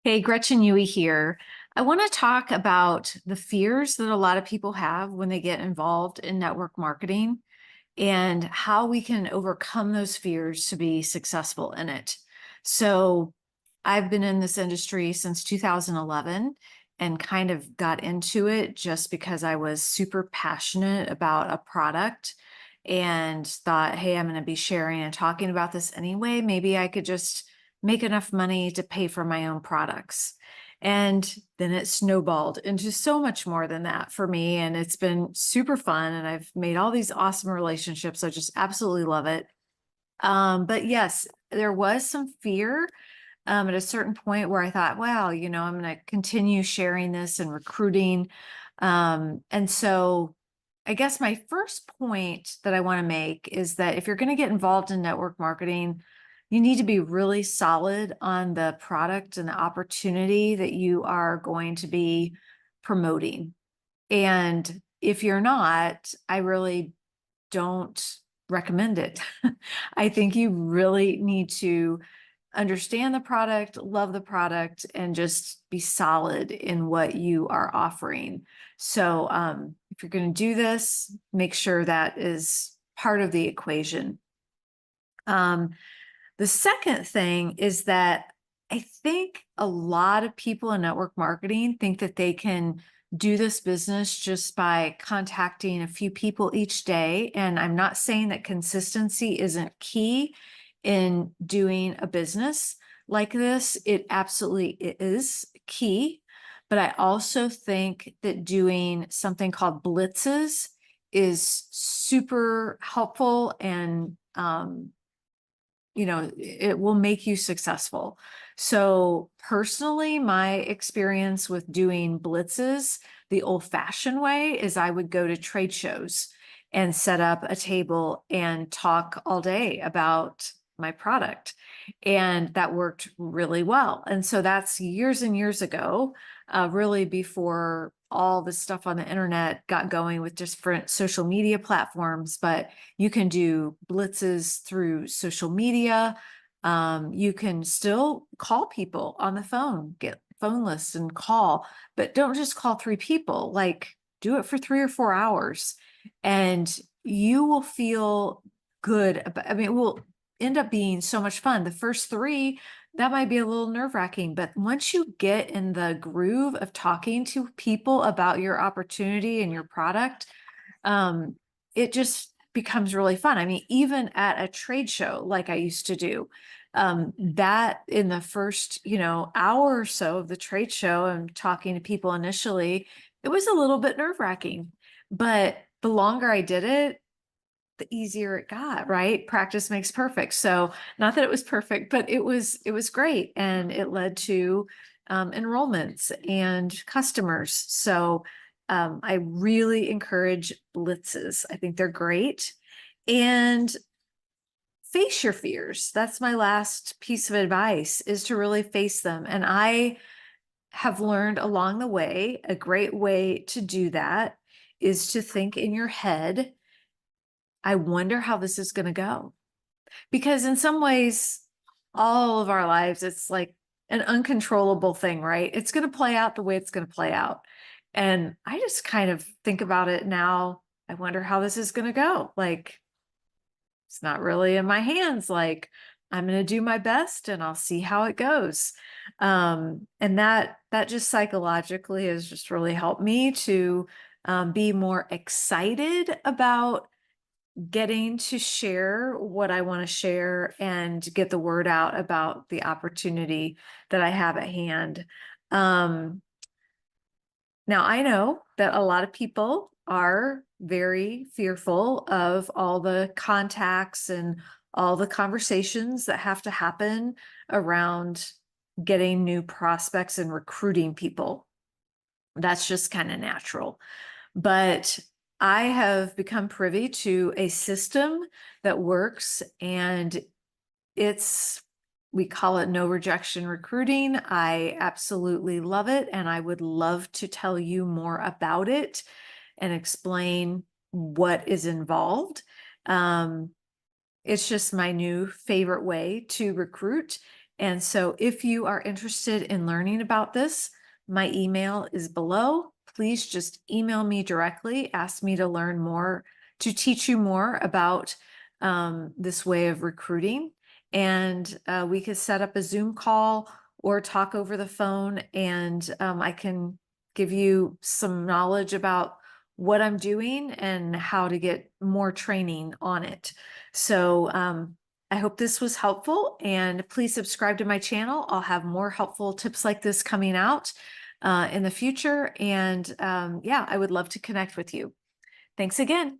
Hey, Gretchen Yui here. I want to talk about the fears that a lot of people have when they get involved in network marketing and how we can overcome those fears to be successful in it. So, I've been in this industry since 2011 and kind of got into it just because I was super passionate about a product and thought, hey, I'm going to be sharing and talking about this anyway. Maybe I could just make enough money to pay for my own products. And then it snowballed into so much more than that for me. And it's been super fun. And I've made all these awesome relationships. I just absolutely love it. But yes, there was some fear at a certain point where I thought, wow, I'm going to continue sharing this and recruiting. And so I guess my first point that I want to make is that if you're going to get involved in network marketing, you need to be really solid on the product and the opportunity that you are going to be promoting. And if you're not, I really don't recommend it. I think you really need to understand the product, love the product, and just be solid in what you are offering. So if you're going to do this, make sure that is part of the equation. Um, the second thing is that I think a lot of people in network marketing think that they can do this business just by contacting a few people each day. And I'm not saying that consistency isn't key in doing a business like this. It absolutely is key. But I also think that doing something called blitzes is super helpful and it will make you successful. So personally, my experience with doing blitzes the old-fashioned way is I would go to trade shows and set up a table and talk all day about my product. And that worked really well. And so that's years and years ago, really before all the stuff on the internet got going with different social media platforms. But you can do blitzes through social media. You can still call people on the phone, get phone lists and call, but don't just call three people, like do it for 3 or 4 hours and you will feel good about, I mean, it will end up being so much fun. The first three, that might be a little nerve-wracking, but once you get in the groove of talking to people about your opportunity and your product, it just becomes really fun. I mean, even at a trade show, like I used to do, that in the first, hour or so of the trade show and talking to people initially, it was a little bit nerve-wracking, but the longer I did it, the easier it got, right? Practice makes perfect. So not that it was perfect, but it was great. And it led to enrollments and customers. So I really encourage blitzes. I think they're great. And face your fears. That's my last piece of advice, is to really face them. And I have learned along the way, a great way to do that is to think in your head, I wonder how this is going to go. Because in some ways, all of our lives, it's like an uncontrollable thing, right? It's going to play out the way it's going to play out. And I just kind of think about it now. I wonder how this is going to go. Like, it's not really in my hands. Like, I'm going to do my best and I'll see how it goes. And that just psychologically has just really helped me to be more excited about getting to share what I want to share and get the word out about the opportunity that I have at hand. Now, I know that a lot of people are very fearful of all the contacts and all the conversations that have to happen around getting new prospects and recruiting people. That's just kind of natural. But I have become privy to a system that works, and we call it no rejection recruiting. I absolutely love it, and I would love to tell you more about it and explain what is involved. It's just my new favorite way to recruit. And so if you are interested in learning about this, my email is below. Please just email me directly, ask me to learn more, to teach you more about this way of recruiting. And we could set up a Zoom call or talk over the phone, and I can give you some knowledge about what I'm doing and how to get more training on it. So I hope this was helpful, and please subscribe to my channel. I'll have more helpful tips like this coming out in the future. And yeah, I would love to connect with you. Thanks again.